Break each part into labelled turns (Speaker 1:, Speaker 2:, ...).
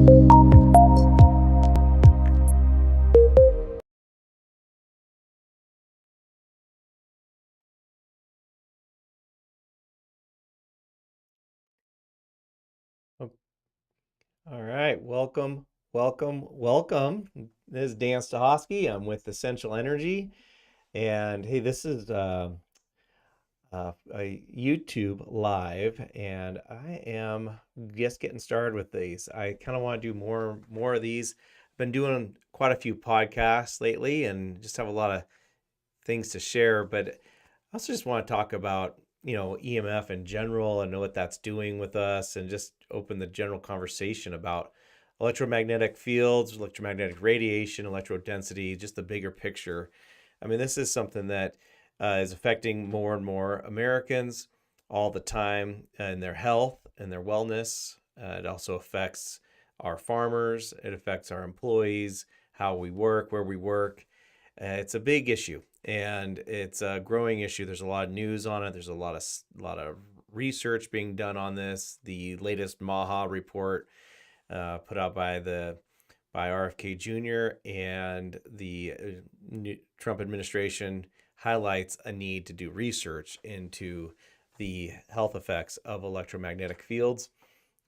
Speaker 1: Oh, all right, welcome. This is Dan Stachofsky. I'm with Essential Energy, and hey, this is a YouTube live, and I am just getting started with these. I kind of want to do more of these. I've been doing quite a few podcasts lately, and just have a lot of things to share. But I also just want to talk about EMF in general and know what that's doing with us, and just open the general conversation about electromagnetic fields, electromagnetic radiation, electrodensity, just the bigger picture. I mean, this is something that is affecting more and more Americans all the time in their health and their wellness. It also affects our farmers, it affects our employees, how we work, where we work. It's a big issue, and it's a growing issue. There's a lot of news on it. There's a lot of research being done on this. The latest Maha report put out by RFK Jr. and the Trump administration highlights a need to do research into the health effects of electromagnetic fields,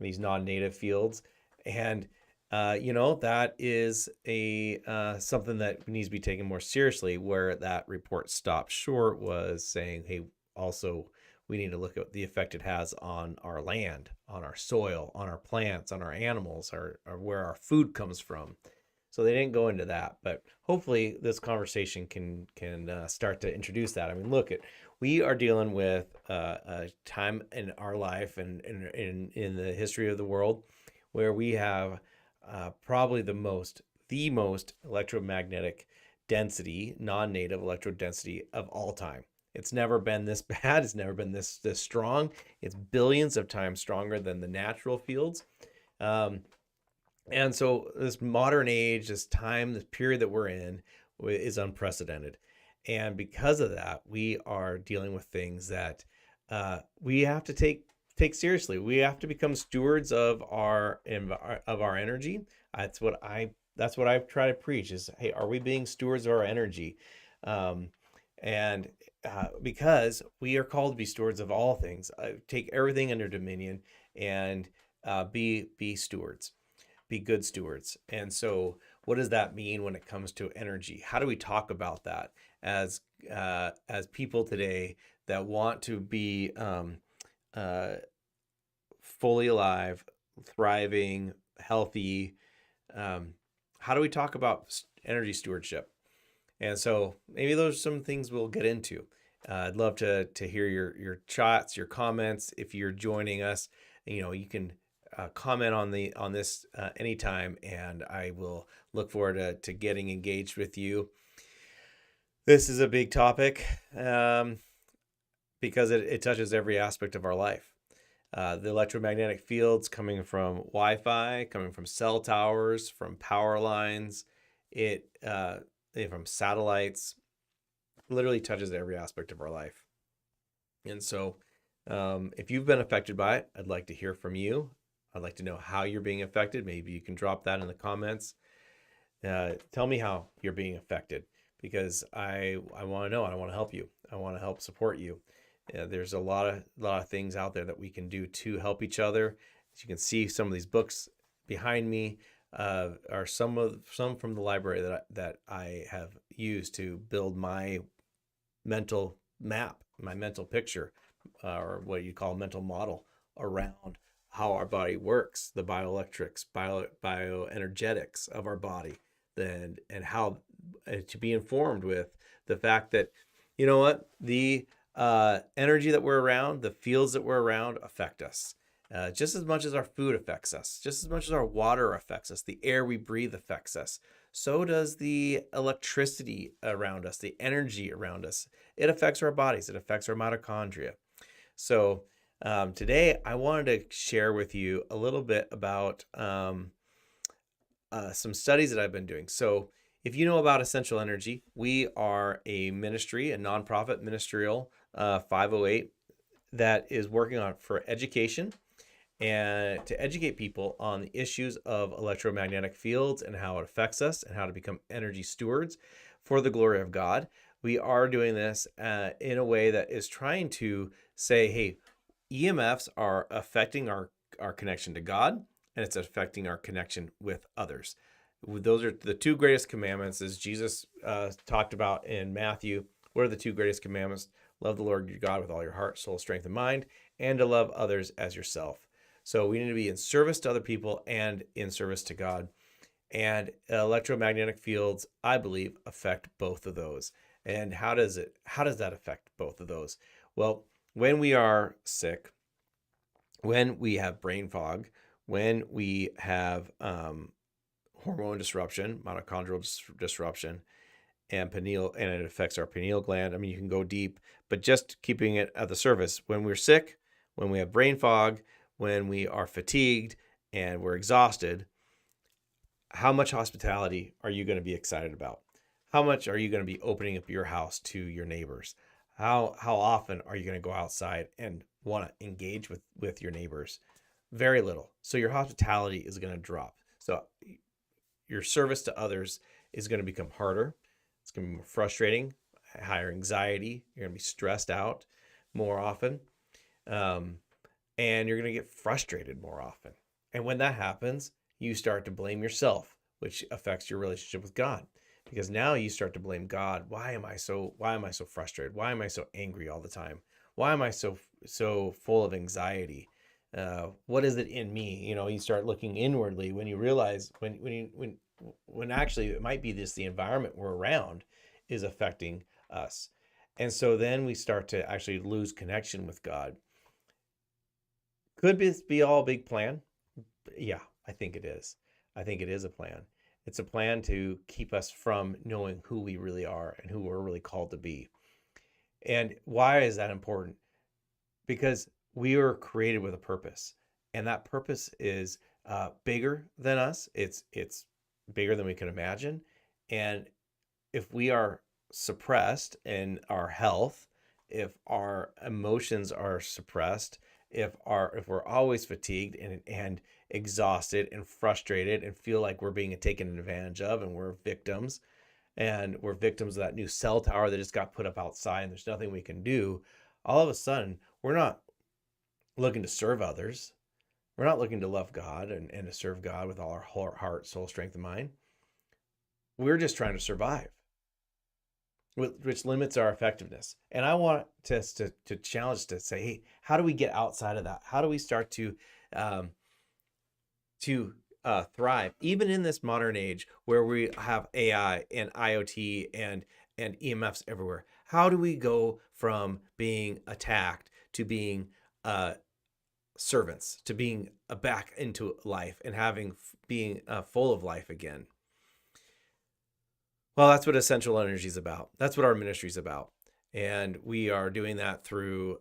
Speaker 1: these non-native fields, and that is a something that needs to be taken more seriously. Where that report stopped short was saying, hey, also we need to look at the effect it has on our land, on our soil, on our plants, on our animals, or where our food comes from. So they didn't go into that, but hopefully this conversation can start to introduce that. I mean, look, we are dealing with a time in our life and in the history of the world where we have probably the most electromagnetic density, non-native electrodensity of all time. It's never been this bad. It's never been this strong. It's billions of times stronger than the natural fields. Um, and so this modern age, this time, this period that we're in is unprecedented. And because of that, we are dealing with things that we have to take seriously. We have to become stewards of our energy. That's what I try to preach is, hey, are we being stewards of our energy? Um, and Because we are called to be stewards of all things, take everything under dominion, and be stewards, be good stewards. And so, what does that mean when it comes to energy? How do we talk about that as people today that want to be uh, fully alive, thriving, healthy? Um, how do we talk about energy stewardship? And so maybe those are some things we'll get into. I'd love to hear your chats, your comments. If you're joining us, you can comment on this anytime, and I will look forward to getting engaged with you. This is a big topic because it touches every aspect of our life. The electromagnetic fields coming from Wi-Fi, coming from cell towers, from power lines, it from satellites, literally touches every aspect of our life. And so, if you've been affected by it, I'd like to hear from you. I'd like to know how you're being affected. Maybe you can drop that in the comments. Tell me how you're being affected, because I want to know. I want to help you. I want to help support you. There's a lot of things out there that we can do to help each other. As you can see, some of these books behind me are some from the library that I have used to build my mental map, my mental picture, or what you call mental model around how our body works, the bioelectrics, bioenergetics of our body, and how to be informed with the fact that, the energy that we're around, the fields that we're around affect us. Just as much as our food affects us, just as much as our water affects us, the air we breathe affects us, so does the electricity around us, the energy around us. It affects our bodies, it affects our mitochondria. So today I wanted to share with you a little bit about some studies that I've been doing. So if you know about Essential Energy, we are a ministry, a nonprofit ministerial 508 that is working on for education and to educate people on the issues of electromagnetic fields and how it affects us and how to become energy stewards for the glory of God. We are doing this in a way that is trying to say, hey, EMFs are affecting our connection to God, and it's affecting our connection with others. Those are the two greatest commandments, as Jesus talked about in Matthew. What are the two greatest commandments? Love the Lord your God with all your heart, soul, strength, and mind, and to love others as yourself. So we need to be in service to other people and in service to God. And electromagnetic fields, I believe, affect both of those. And how does that affect both of those? Well, when we are sick, when we have brain fog, when we have hormone disruption, mitochondrial disruption, and pineal, and it affects our pineal gland. I mean, you can go deep, but just keeping it at the surface. When we're sick, when we have brain fog, when we are fatigued and we're exhausted, how much hospitality are you going to be excited about? How much are you going to be opening up your house to your neighbors? How often are you going to go outside and want to engage with your neighbors? Very little. So your hospitality is going to drop. So your service to others is going to become harder. It's going to be more frustrating, higher anxiety. You're going to be stressed out more often. And you're going to get frustrated more often. And when that happens, you start to blame yourself, which affects your relationship with God. Because now you start to blame God. Why am I so frustrated? Why am I so angry all the time? Why am I so full of anxiety? What is it in me? You start looking inwardly when you realize when actually it might be the environment we're around is affecting us. And so then we start to actually lose connection with God. Could this be all a big plan? Yeah, I think it is. I think it is a plan. It's a plan to keep us from knowing who we really are and who we're really called to be. And why is that important? Because we were created with a purpose, and that purpose is bigger than us. It's bigger than we can imagine. And if we are suppressed in our health, if our emotions are suppressed, if we're always fatigued and exhausted and frustrated and feel like we're being taken advantage of and we're victims of that new cell tower that just got put up outside and there's nothing we can do, all of a sudden we're not looking to serve others. We're not looking to love God and to serve God with all our heart, soul, strength, and mind. We're just trying to survive, which limits our effectiveness. And I want us to challenge to say, hey, how do we get outside of that? How do we start to thrive, even in this modern age where we have AI and IoT and EMFs everywhere? How do we go from being attacked to being servants, to being back into life and being full of life again? Well, that's what Essential Energy is about. That's what our ministry is about. And we are doing that through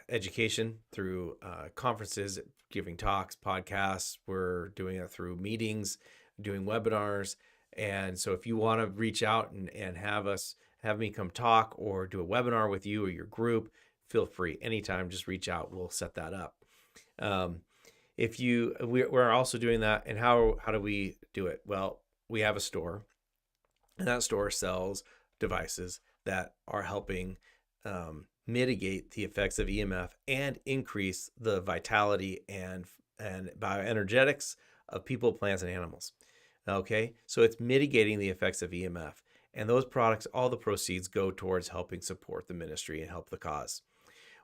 Speaker 1: education, through conferences, giving talks, podcasts. We're doing it through meetings, doing webinars. And so if you want to reach out and have me come talk or do a webinar with you or your group, feel free anytime. Just reach out. We'll set that up. We're also doing that. And how do we do it? Well, we have a store, and that store sells devices that are helping mitigate the effects of EMF and increase the vitality and bioenergetics of people, plants, and animals. Okay, so it's mitigating the effects of EMF, and those products, all the proceeds go towards helping support the ministry and help the cause.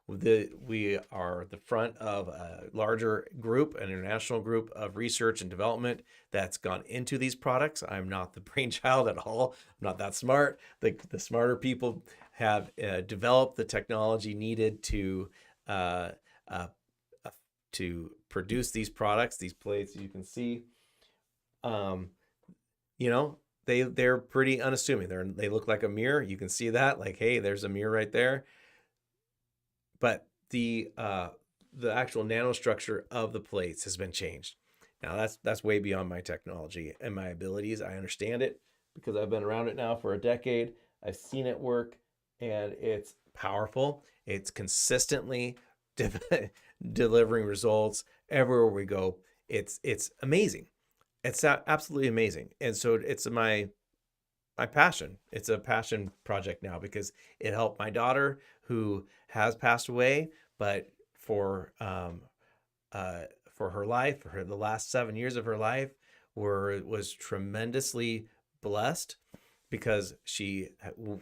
Speaker 1: We are the front of a larger group, an international group of research and development that's gone into these products. I'm not the brainchild at all. I'm not that smart. The smarter people have developed the technology needed to produce these products, these plates you can see. They're pretty unassuming. They look like a mirror. You can see that, like, hey, there's a mirror right there. But the actual nanostructure of the plates has been changed. Now that's way beyond my technology and my abilities. I understand it because I've been around it now for a decade. I've seen it work, and it's powerful. It's consistently delivering results everywhere we go. It's amazing. It's absolutely amazing. And so it's my passion. It's a passion project now because it helped my daughter who has passed away, but for um, for her life, for the last 7 years of her life, was tremendously blessed because she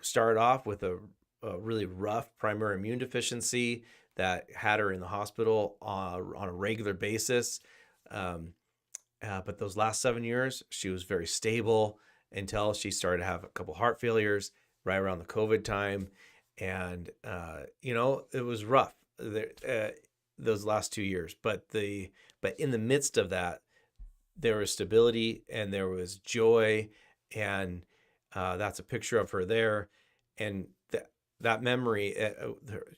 Speaker 1: started off with a really rough primary immune deficiency that had her in the hospital on a regular basis. Um, but those last 7 years, she was very stable until she started to have a couple heart failures right around the COVID time. And, it was rough those last 2 years. But in the midst of that, there was stability and there was joy. And that's a picture of her there. And that memory,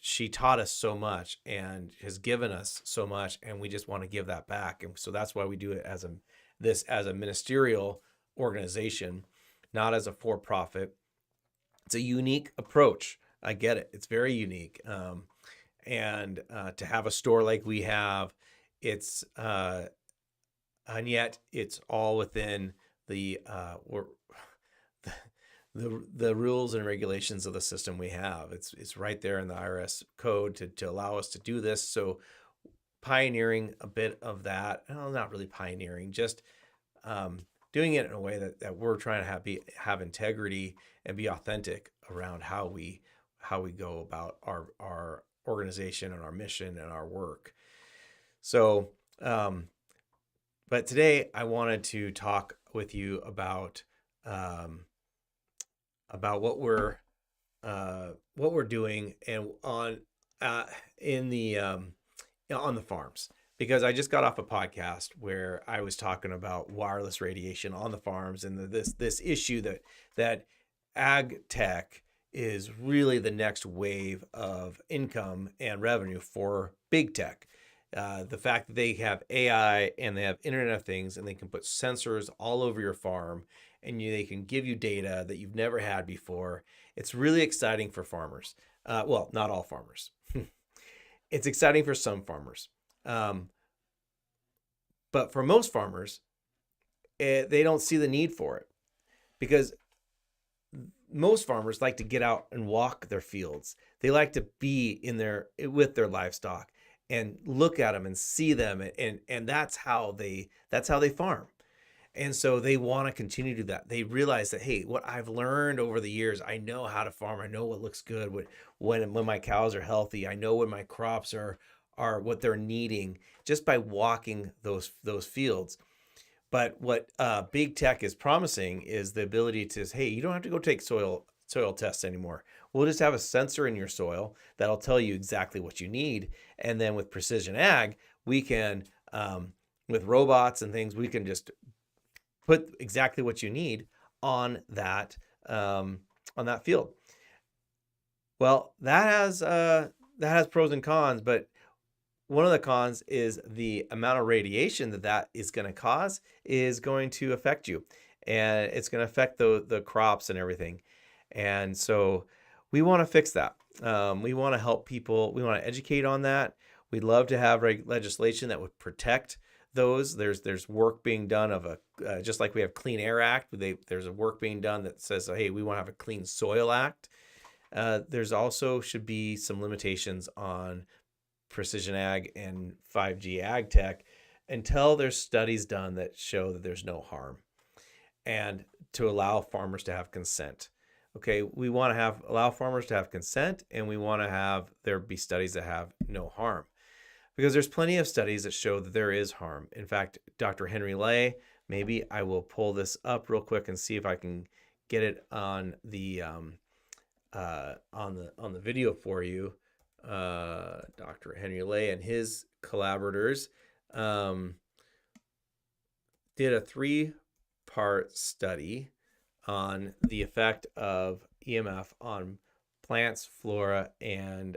Speaker 1: she taught us so much and has given us so much, and we just want to give that back. And so that's why we do it as a ministerial organization, not as a for-profit. It's a unique approach. I get it. It's very unique. And to have a store like we have, it's and yet it's all within the the rules and regulations of the system we have. It's right there in the IRS code to allow us to do this. So pioneering a bit of that, well, not really pioneering, just doing it in a way that we're trying to have integrity and be authentic around how we go about our organization and our mission and our work. So, but today I wanted to talk with you about what we're doing and on the farms, because I just got off a podcast where I was talking about wireless radiation on the farms and this issue that ag tech is really the next wave of income and revenue for big tech. The fact that they have AI and they have Internet of Things and they can put sensors all over your farm and they can give you data that you've never had before. It's really exciting for farmers. Well, not all farmers. It's exciting for some farmers. But for most farmers, they don't see the need for it because most farmers like to get out and walk their fields. They like to be with their livestock and look at them and see them, and that's how they farm. And so they want to continue to do that. They realize that, hey, what I've learned over the years, I know how to farm. I know what looks good when my cows are healthy. I know when my crops are what they're needing just by walking those fields. But what big tech is promising is the ability to say, hey, you don't have to go take soil tests anymore. We'll just have a sensor in your soil that'll tell you exactly what you need. And then with precision ag, we can, with robots and things, we can just put exactly what you need on that field. Well, that has pros and cons, but one of the cons is the amount of radiation that is going to cause is going to affect you, and it's going to affect the crops and everything. And so we want to fix that. We want to help people. We want to educate on that. We'd love to have legislation that would protect those. There's work being done just like we have Clean Air Act. There's a work being done that says, hey, we want to have a Clean Soil Act. There's also should be some limitations on precision ag and 5G ag tech until there's studies done that show that there's no harm, and to allow farmers to have consent. Okay, we want to allow farmers to have consent, and we want to have there be studies that have no harm, because there's plenty of studies that show that there is harm. In fact, Dr. Henry Lay, maybe I will pull this up real quick and see if I can get it on the video for you. Dr. Henry Lay and his collaborators did a 3-part study on the effect of EMF on plants, flora, and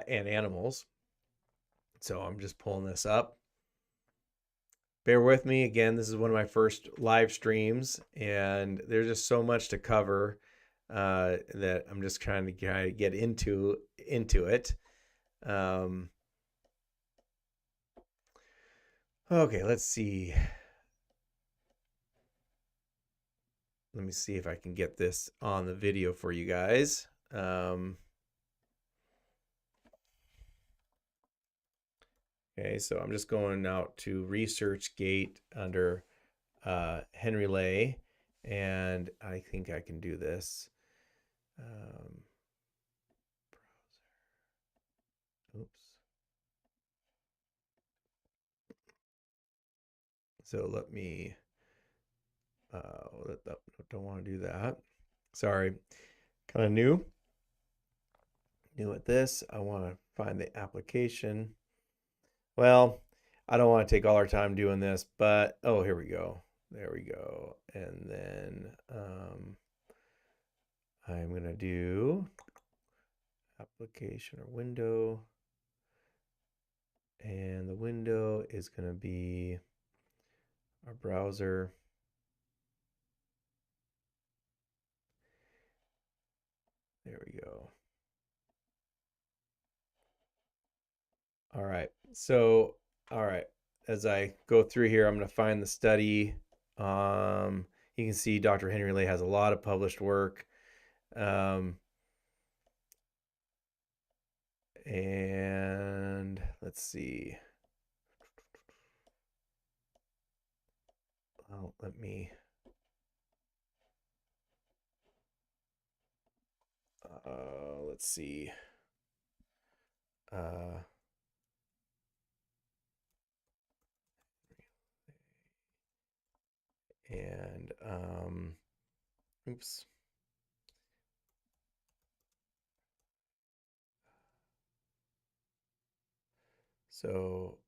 Speaker 1: animals. So I'm just pulling this up. Bear with me. Again, this is one of my first live streams, and there's just so much to cover. that I'm just trying to get into it. Um, okay, let's see. Let me see if I can get this on the video for you guys. Okay, so I'm just going out to ResearchGate under Henry Lay, and I think I can do this. Oops. So let me, don't want to do that. Sorry, kind of new at this. I want to find the application. Well, I don't want to take all our time doing this, but oh, here we go. There we go. And then I'm going to do application or window. And the window is going to be our browser. There we go. All right. So, all right. As I go through here, I'm going to find the study. You can see Dr. Henry Lay has a lot of published work. And let's see. Well, let me. Let's see. And oops. So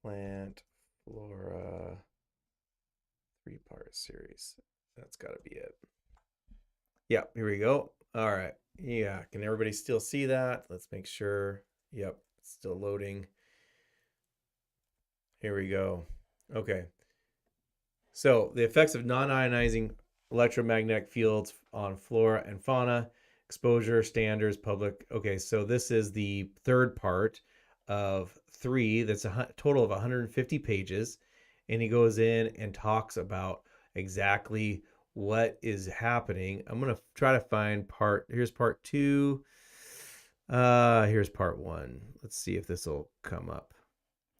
Speaker 1: plant flora 3-part series. That's got to be it. Yep, here we go. All right. Yeah, can everybody still see that? Let's make sure. Yep, it's still loading. Here we go. Okay. So the effects of non-ionizing electromagnetic fields on flora and fauna, exposure standards, public. Okay, so this is the third part of 3. That's a total of 150 pages, and he goes in and talks about exactly what is happening. I'm gonna try to find here's part 2. Here's part 1. Let's see if this will come up.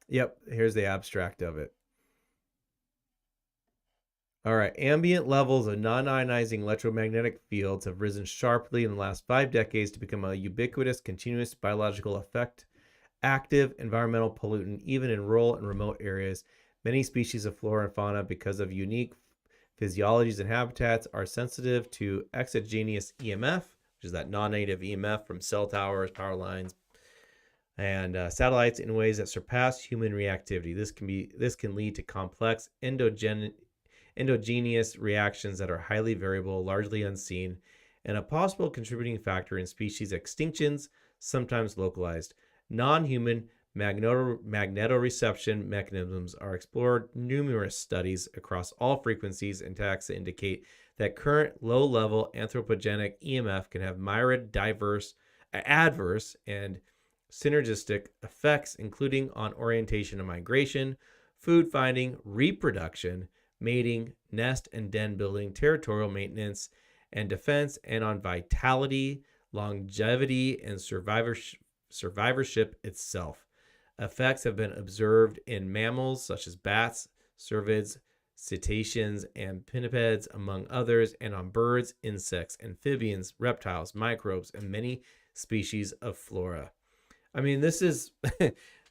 Speaker 1: Yep, here's the abstract of it. All right, ambient levels of non-ionizing electromagnetic fields have risen sharply in the last 5 decades to become a ubiquitous, continuous biological effect, active environmental pollutant, even in rural and remote areas. Many species of flora and fauna, because of unique physiologies and habitats, are sensitive to exogenous EMF, which is that non-native EMF from cell towers, power lines, and satellites in ways that surpass human reactivity. This can lead to complex endogenous reactions that are highly variable, largely unseen, and a possible contributing factor in species extinctions, sometimes localized. Non-human magnetoreception mechanisms are explored. Numerous studies across all frequencies and taxa indicate that current low-level anthropogenic EMF can have myriad adverse and synergistic effects, including on orientation and migration, food finding, reproduction, mating, nest and den building, territorial maintenance and defense, and on vitality, longevity, and survivorship itself. Effects have been observed in mammals such as bats, cervids, cetaceans, and pinnipeds, among others, and on birds, insects, amphibians, reptiles, microbes, and many species of flora. I mean, this is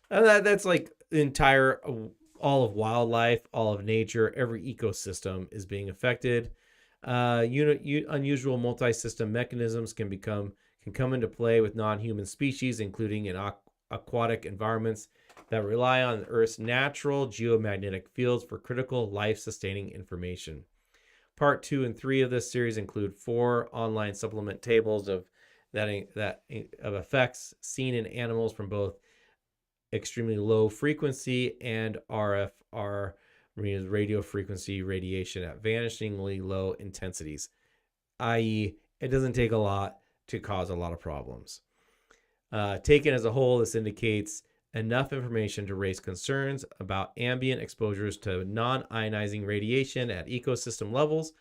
Speaker 1: that's like the entire all of wildlife, all of nature, every ecosystem is being affected. Unusual multi-system mechanisms can come into play with non-human species, including in aquatic environments that rely on Earth's natural geomagnetic fields for critical life-sustaining information. Part 2 and 3 of this series include 4 online supplement tables of effects seen in animals from both extremely low frequency and RFR, radio frequency radiation at vanishingly low intensities, i.e., It doesn't take a lot to cause a lot of problems. Taken as a whole, this indicates enough information to raise concerns about ambient exposures to non-ionizing radiation at ecosystem levels.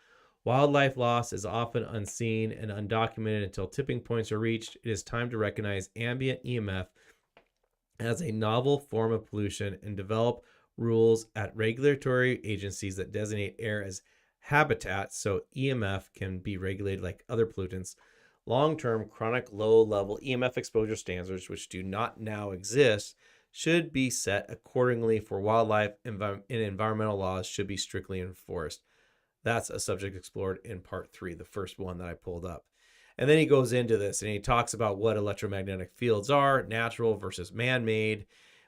Speaker 1: Wildlife loss is often unseen and undocumented until tipping points are reached. It is time to recognize ambient EMF as a novel form of pollution and develop rules at regulatory agencies that designate air as habitat so EMF can be regulated like other pollutants. Long-term chronic low-level EMF exposure standards, which do not now exist, should be set accordingly for wildlife, and environmental laws should be strictly enforced. That's a subject explored in part 3, the first one that I pulled up. And then he goes into this and he talks about what electromagnetic fields are, natural versus man-made,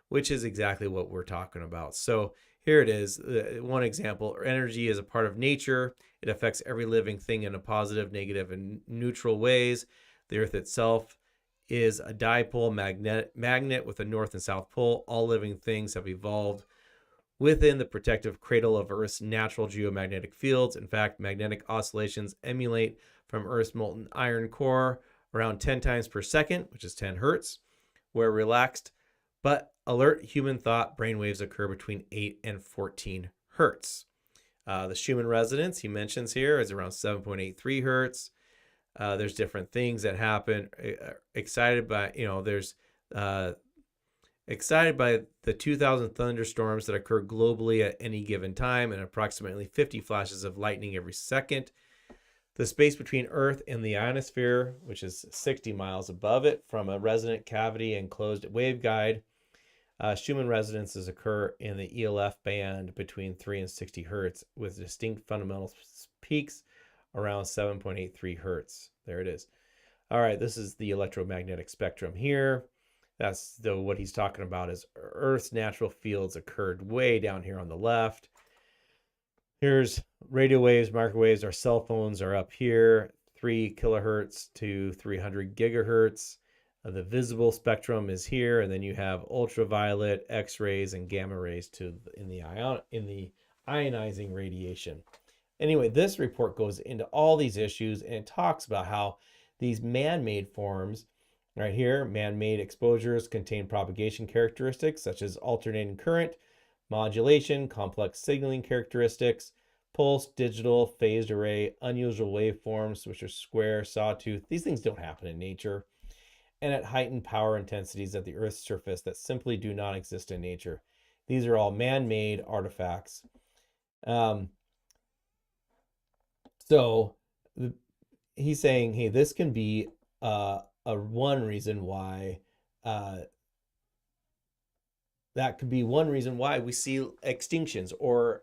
Speaker 1: which is exactly what we're talking about. So here it is. One example, energy is a part of nature. It affects every living thing in a positive, negative, and neutral ways. The Earth itself is a dipole magnet with a north and south pole. All living things have evolved within the protective cradle of Earth's natural geomagnetic fields. In fact, magnetic oscillations emulate from Earth's molten iron core around 10 times per second, which is 10 hertz, where relaxed but alert human thought brainwaves occur between 8 and 14 hertz. The Schumann resonance he mentions here is around 7.83 hertz. There's different things that happen. Excited by the 2,000 thunderstorms that occur globally at any given time and approximately 50 flashes of lightning every second. The space between Earth and the ionosphere, which is 60 miles above it from a resonant cavity and closed waveguide. Schumann resonances occur in the ELF band between 3 and 60 hertz with distinct fundamental peaks around 7.83 hertz. There it is. All right, this is the electromagnetic spectrum here. That's what he's talking about is Earth's natural fields occurred way down here on the left. Here's radio waves, microwaves. Our cell phones are up here, 3 kilohertz to 300 gigahertz. The visible spectrum is here, and then you have ultraviolet, X-rays, and gamma rays in the ionizing radiation. Anyway, this report goes into all these issues and it talks about how these man-made forms, right here, man-made exposures contain propagation characteristics such as alternating current, modulation, complex signaling characteristics, pulse, digital, phased array, unusual waveforms, which are square, sawtooth. These things don't happen in nature. And at heightened power intensities at the Earth's surface that simply do not exist in nature. These are all man-made artifacts. So he's saying, hey, this can be one reason why that could be one reason why we see extinctions or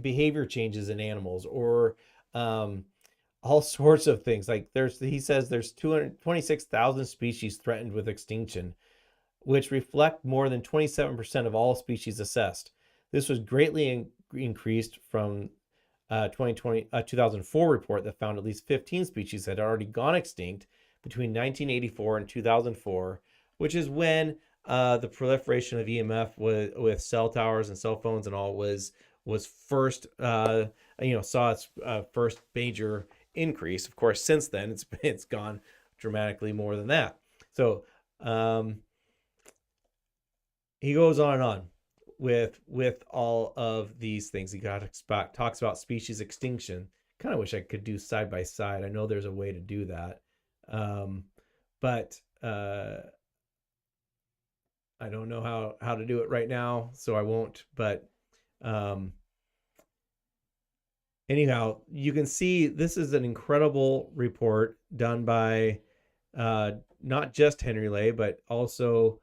Speaker 1: behavior changes in animals or all sorts of things. Like he says there's 226,000 species threatened with extinction, which reflect more than 27% of all species assessed. This was greatly increased from 2004 report that found at least 15 species had already gone extinct between 1984 and 2004, which is when the proliferation of EMF with cell towers and cell phones and all was first saw its first major increase. Of course, since then it's gone dramatically more than that. So he goes on and on with all of these things. He talks about species extinction. Kind of wish I could do side by side. I know there's a way to do that, but I don't know how to do it right now, so I won't. But anyhow, you can see this is an incredible report done by not just Henry Lay, but also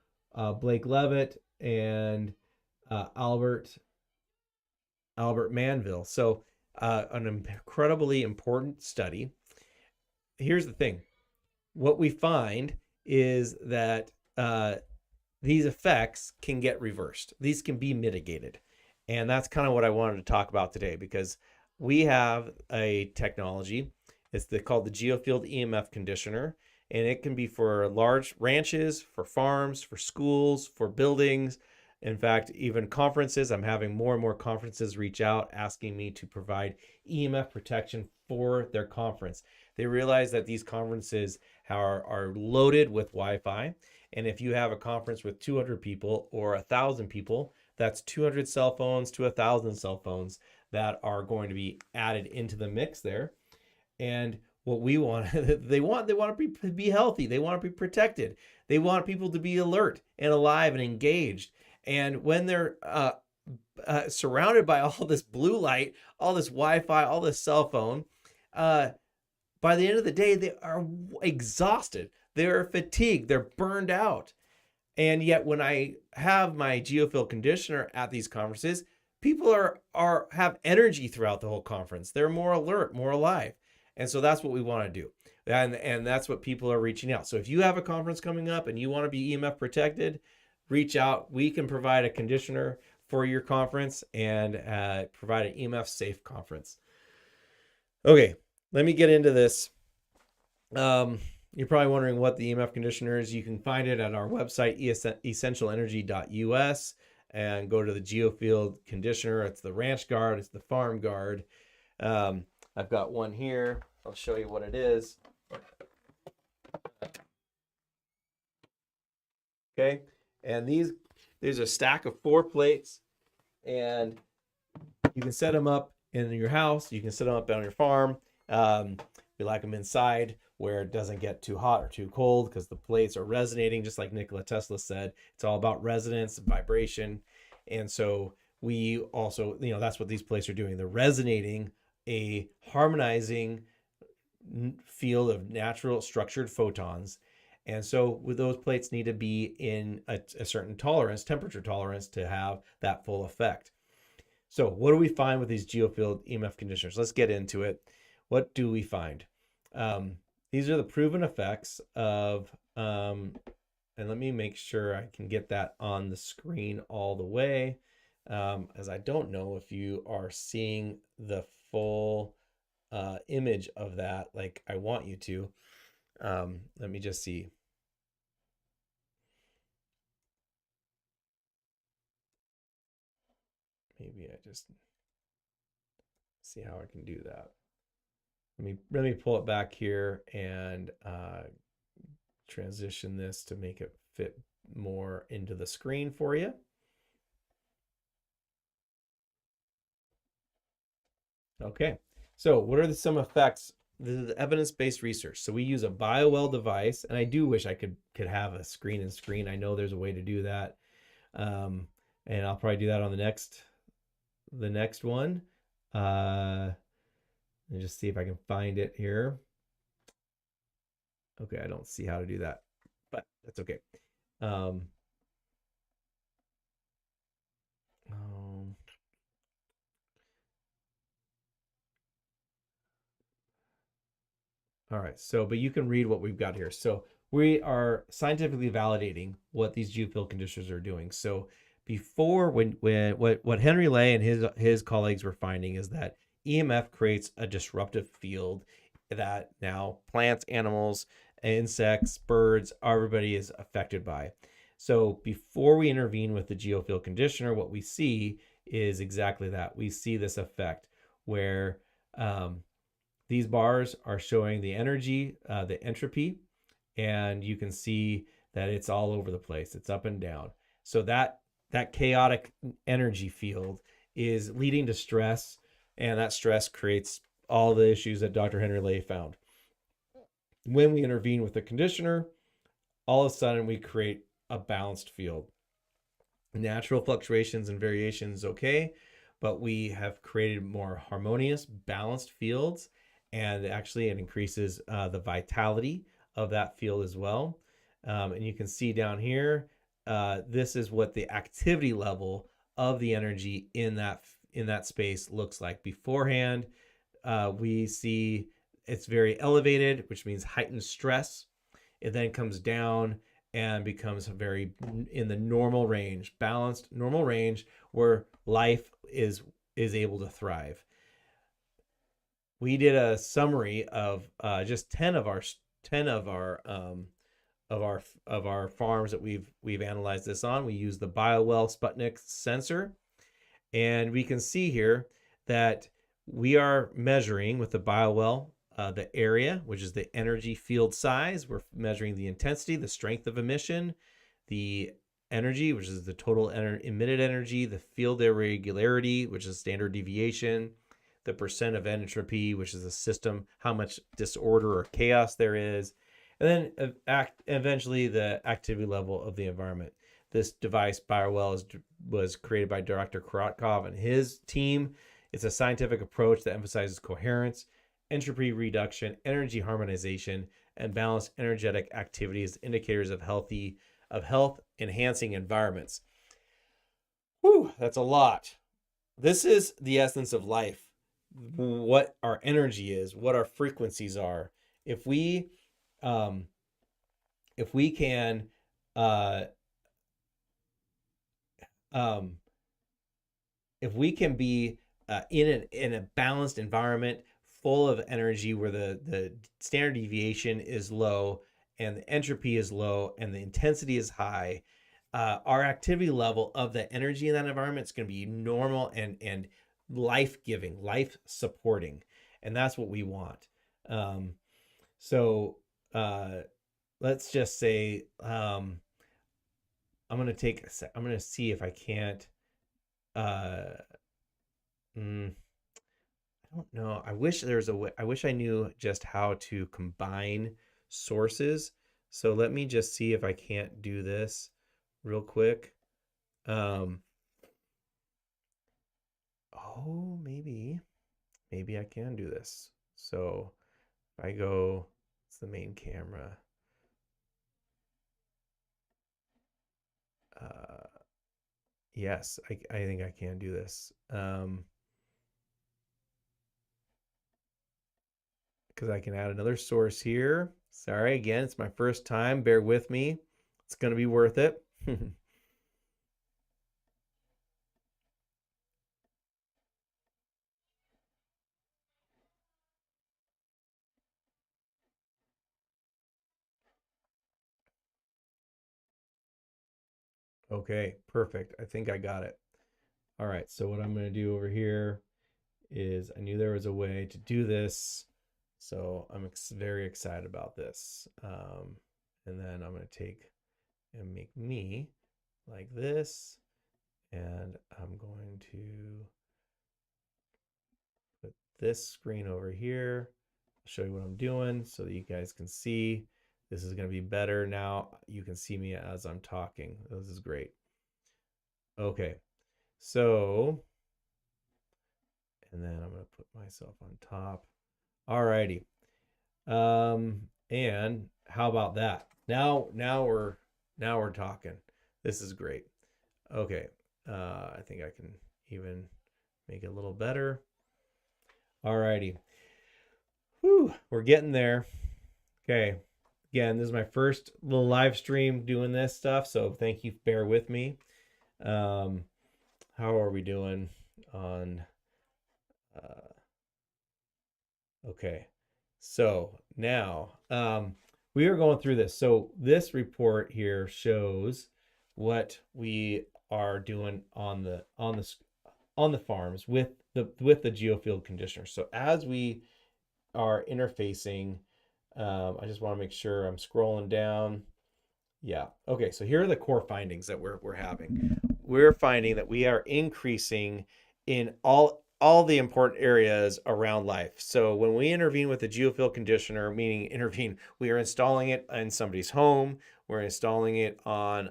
Speaker 1: Blake Levitt and Albert Manville. So an incredibly important study. Here's the thing. What we find is that these effects can get reversed. These can be mitigated. And that's kind of what I wanted to talk about today, because we have a technology. It's called the Geofield EMF conditioner, and it can be for large ranches, for farms, for schools, for buildings, In fact, even conferences, I'm having more and more conferences reach out asking me to provide EMF protection for their conference. They realize that these conferences are loaded with Wi-Fi. And if you have a conference with 200 people or 1,000 people, that's 200 cell phones to 1,000 cell phones that are going to be added into the mix there. And what we want, they want to be healthy. They want to be protected. They want people to be alert and alive and engaged. And when they're surrounded by all this blue light, all this Wi-Fi, all this cell phone, by the end of the day, they are exhausted. They're fatigued. They're burned out. And yet, when I have my geofield conditioner at these conferences, people have energy throughout the whole conference. They're more alert, more alive. And so that's what we want to do. And that's what people are reaching out. So if you have a conference coming up and you want to be EMF protected, reach out. We can provide a conditioner for your conference and provide an EMF safe conference. Okay, let me get into this. You're probably wondering what the EMF conditioner is. You can find it at our website, essentialenergy.us, and go to the geofield conditioner. It's the ranch guard. It's the farm guard. I've got one here. I'll show you what it is. Okay, and there's a stack of 4 plates, and you can set them up in your house. You can set them up on your farm. We like them inside where it doesn't get too hot or too cold because the plates are resonating, just like Nikola Tesla said. It's all about resonance and vibration. And so we also, that's what these plates are doing. They're resonating a harmonizing field of natural structured photons. And so with those plates need to be in a certain tolerance, temperature tolerance, to have that full effect. So what do we find with these geofield EMF conditioners? Let's get into it. What do we find? These are the proven effects of, and let me make sure I can get that on the screen all the way, as I don't know if you are seeing the full image of that like I want you to. Let me just see. Maybe I just see how I can do that. Let me pull it back here and transition this to make it fit more into the screen for you. Okay, so what are some effects? The evidence-based research. So we use a BioWell device, and I do wish I could have a screen and screen. I know there's a way to do that, and I'll probably do that on the next one. And just see if I can find it here. Okay, I don't see how to do that, but that's okay. All right, so, but you can read what we've got here. So we are scientifically validating what these geofield conditioners are doing. So before, what Henry Ley and his colleagues were finding is that EMF creates a disruptive field that now plants, animals, insects, birds, everybody is affected by. So before we intervene with the geofield conditioner, what we see is exactly that. We see this effect where these bars are showing the energy, the entropy, and you can see that it's all over the place. It's up and down. So that chaotic energy field is leading to stress, and that stress creates all the issues that Dr. Henry Ley found. When we intervene with the conditioner, all of a sudden we create a balanced field. Natural fluctuations and variations, okay, but we have created more harmonious, balanced fields, and actually it increases the vitality of that field as well. And you can see down here, this is what the activity level of the energy in that space looks like. Beforehand, we see it's very elevated, which means heightened stress. It then comes down and becomes very in the normal range, balanced normal range, where life is able to thrive. We did a summary of just 10 of our of our farms that we've analyzed this on. We use the BioWell Sputnik sensor, and we can see here that we are measuring with the BioWell the area, which is the energy field size. We're measuring the intensity, the strength of emission, the energy, which is the total emitted energy, the field irregularity, which is standard deviation, the percent of entropy, which is the system, how much disorder or chaos there is, and then eventually the activity level of the environment. This device, BioWell, was created by Dr. Korotkov and his team. It's a scientific approach that emphasizes coherence, entropy reduction, energy harmonization, and balanced energetic activity as indicators of health enhancing environments. Whew, that's a lot. This is the essence of life. What our energy is, what our frequencies are. If we can if we can be in a balanced environment full of energy where the standard deviation is low and the entropy is low and the intensity is high, our activity level of the energy in that environment is going to be normal and life-giving, life-supporting, and that's what we want. So let's just say I'm going to see if I can't. I don't know. I wish there was a way. I wish I knew just how to combine sources. So let me just see if I can't do this real quick. Oh, maybe I can do this. So if I go, it's the main camera. Yes, I think I can do this. Because I can add another source here. Sorry, again, it's my first time. Bear with me. It's going to be worth it. Okay, perfect. I think I got it. All right, so what I'm going to do over here is I knew there was a way to do this, so I'm very excited about this. And then I'm going to take and make me like this, and I'm going to put this screen over here. I'll show you what I'm doing so that you guys can see. This is going to be better now. You can see me as I'm talking. This is great. Okay, so, and then I'm going to put myself on top. All righty. And how about that? Now we're talking. This is great. Okay. I think I can even make it a little better. All righty. Whew, we're getting there. Okay. Again, this is my first little live stream doing this stuff, so thank you. Bear with me. How are we doing on? Okay. So now we are going through this. So this report here shows what we are doing on the farms with the geofield conditioner. So as we are interfacing, I just want to make sure I'm scrolling down. Yeah. Okay. So here are the core findings that we're having. We're finding that we are increasing in all the important areas around life. So when we intervene with a geofield conditioner, meaning intervene, we are installing it in somebody's home. We're installing it on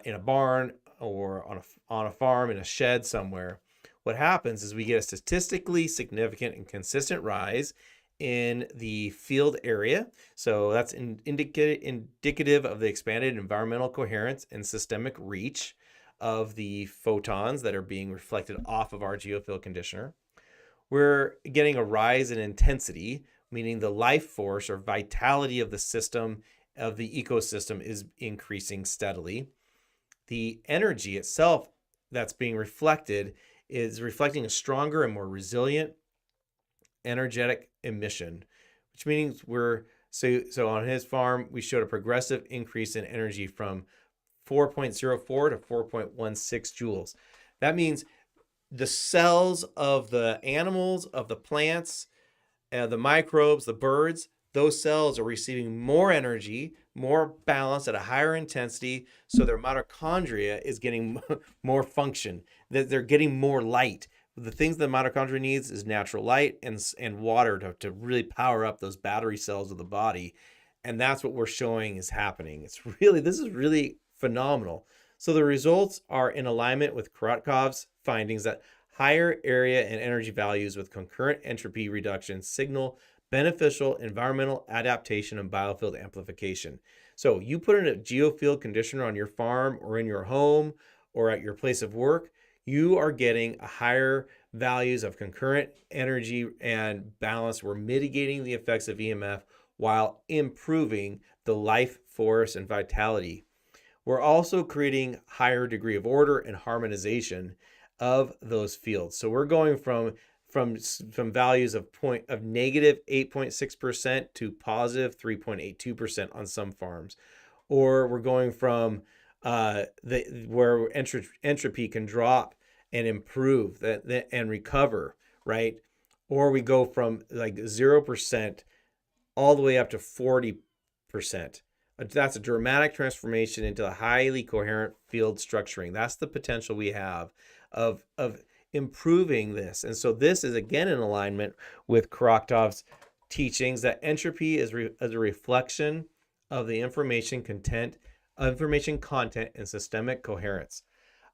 Speaker 1: in a barn or on a farm in a shed somewhere. What happens is we get a statistically significant and consistent rise in the field area. So that's indicative of the expanded environmental coherence and systemic reach of the photons that are being reflected off of our geofield conditioner. We're getting a rise in intensity, meaning the life force or vitality of the system, of the ecosystem, is increasing steadily. The energy itself that's being reflected is reflecting a stronger and more resilient energetic emission, which means we're So on his farm, we showed a progressive increase in energy from 4.04 to 4.16 joules. That means the cells of the animals, of the plants, the microbes, the birds, those cells are receiving more energy, more balance at a higher intensity. So their mitochondria is getting more function, that they're getting more light. The things the mitochondria needs is natural light and water to really power up those battery cells of the body. And that's what we're showing is happening. This is really phenomenal. So the results are in alignment with Korotkov's findings that higher area and energy values with concurrent entropy reduction signal beneficial environmental adaptation and biofield amplification. So you put in a geofield conditioner on your farm or in your home or at your place of work, you are getting a higher values of concurrent energy and balance. We're mitigating the effects of EMF while improving the life force and vitality. We're also creating higher degree of order and harmonization of those fields. So we're going from values of negative 8.6% to positive 3.82% on some farms, or we're going from where entropy can drop and improve and recover, right? Or we go from like 0% all the way up to 40%. That's a dramatic transformation into a highly coherent field structuring. That's the potential we have of improving this. And so this is again in alignment with Korotkov's teachings that entropy is a reflection of the information content and systemic coherence.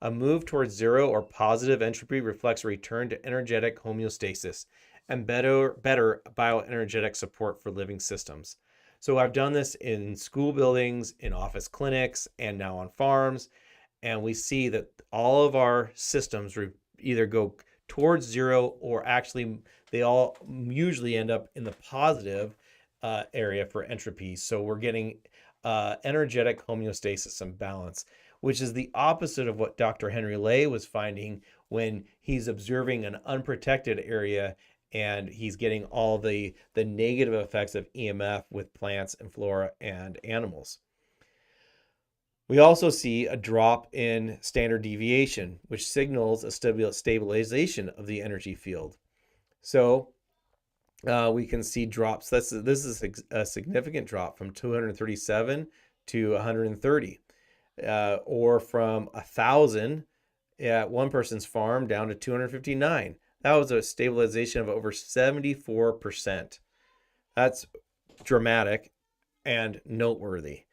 Speaker 1: A move towards zero or positive entropy reflects a return to energetic homeostasis and better bioenergetic support for living systems. So I've done this in school buildings, in office clinics, and now on farms. And we see that all of our systems either go towards zero or actually they all usually end up in the positive area for entropy. So we're getting energetic homeostasis and balance, which is the opposite of what Dr. Henry Ley was finding when he's observing an unprotected area and he's getting all the negative effects of EMF with plants and flora and animals. We also see a drop in standard deviation, which signals a stabilization of the energy field. So we can see drops. This is a significant drop from 237 to 130, or from 1,000 at one person's farm down to 259. That was a stabilization of over 74%. That's dramatic and noteworthy.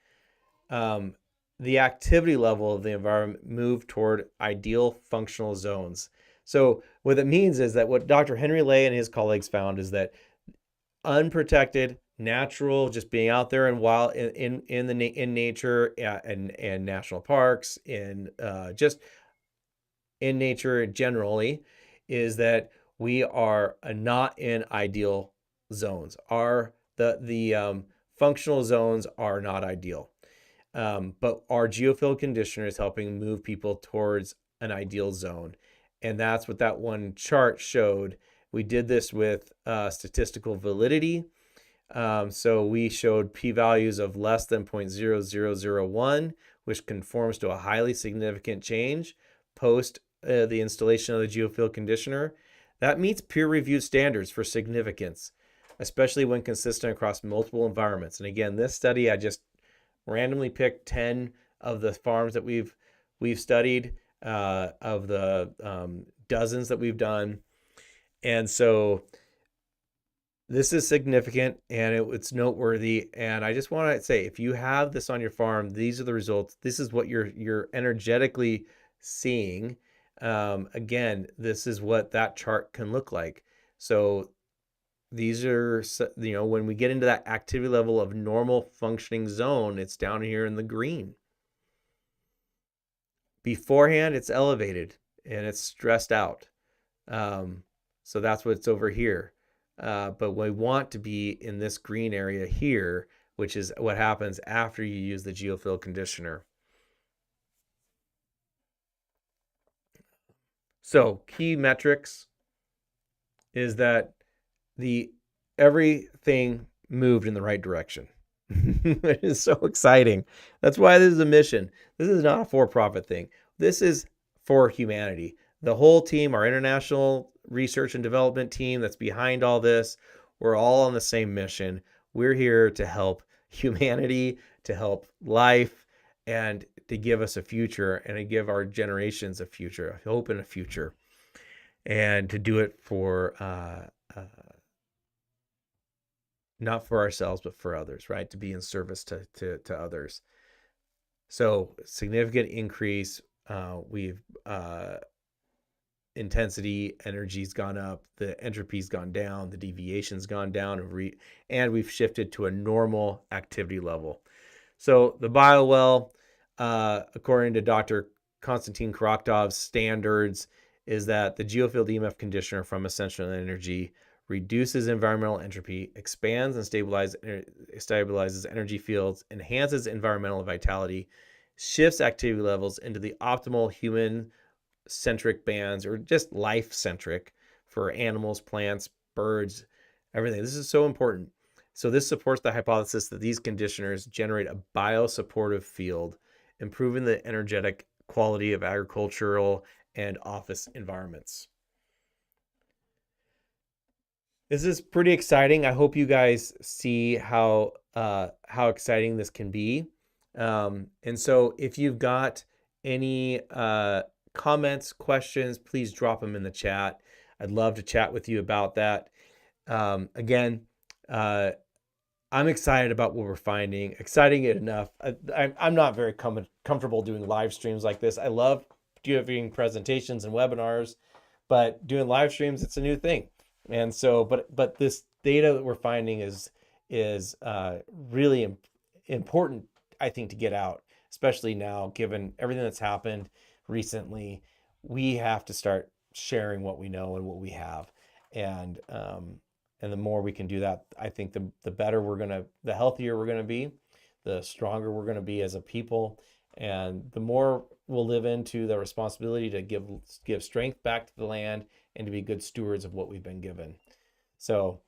Speaker 1: The activity level of the environment moved toward ideal functional zones. So what it means is that what Dr. Henry Ley and his colleagues found is that unprotected, natural, just being out there and wild in nature and national parks, just in nature generally, is that we are not in ideal zones. The functional zones are not ideal. But our geofield conditioner is helping move people towards an ideal zone. And that's what that one chart showed. We did this with statistical validity. So we showed p-values of less than 0.0001, which conforms to a highly significant change post the installation of the geofield conditioner. That meets peer-reviewed standards for significance, especially when consistent across multiple environments. And again, this study, I just randomly picked 10 of the farms that we've studied, of the dozens that we've done. And so this is significant and it's noteworthy. And I just want to say, if you have this on your farm, these are the results. This is what you're energetically seeing. Again, this is what that chart can look like. So these are, when we get into that activity level of normal functioning zone, it's down here in the green. Beforehand, it's elevated and it's stressed out. So that's what's over here. But we want to be in this green area here, which is what happens after you use the geofield conditioner. So key metrics is that everything moved in the right direction. It is so exciting. That's why this is a mission. This is not a for-profit thing. This is for humanity. The whole team, our international research and development team that's behind all this, we're all on the same mission. We're here to help humanity, to help life, and to give us a future, and to give our generations a future, a hope and a future, and to do it for not for ourselves, but for others, right? To be in service to others. So significant increase. We've intensity, energy's gone up, the entropy's gone down, the deviation's gone down, and we've shifted to a normal activity level. So the biowell, according to Dr. Konstantin Kharoktov's standards, is that the geofield EMF conditioner from Essential Energy reduces environmental entropy, expands and stabilizes energy fields, enhances environmental vitality, shifts activity levels into the optimal human-centric bands, or just life-centric for animals, plants, birds, everything. This is so important. So this supports the hypothesis that these conditioners generate a biosupportive field, improving the energetic quality of agricultural and office environments. This is pretty exciting. I hope you guys see how exciting this can be. And so if you've got any comments, questions, please drop them in the chat. I'd love to chat with you about that. Again, I'm excited about what we're finding. Exciting enough. I'm not very comfortable doing live streams like this. I love doing presentations and webinars, but doing live streams, it's a new thing. And so, but this data that we're finding is really important, I think, to get out, especially now, given everything that's happened recently. We have to start sharing what we know and what we have, and the more we can do that, I think the better the healthier we're gonna be, the stronger we're gonna be as a people, and the more we'll live into the responsibility to give strength back to the land and to be good stewards of what we've been given. So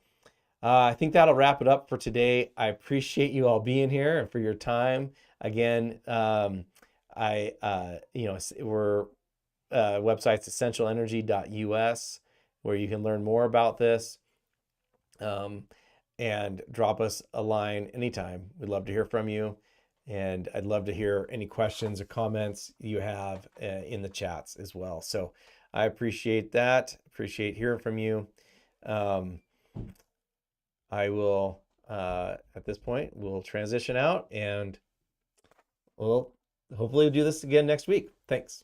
Speaker 1: I think that'll wrap it up for today. I appreciate you all being here and for your time. Again, we're website's essentialenergy.us, where you can learn more about this, and drop us a line anytime. We'd love to hear from you, and I'd love to hear any questions or comments you have in the chats as well. So I appreciate that. Appreciate hearing from you. I will, at this point, we'll transition out, and we'll hopefully do this again next week. Thanks.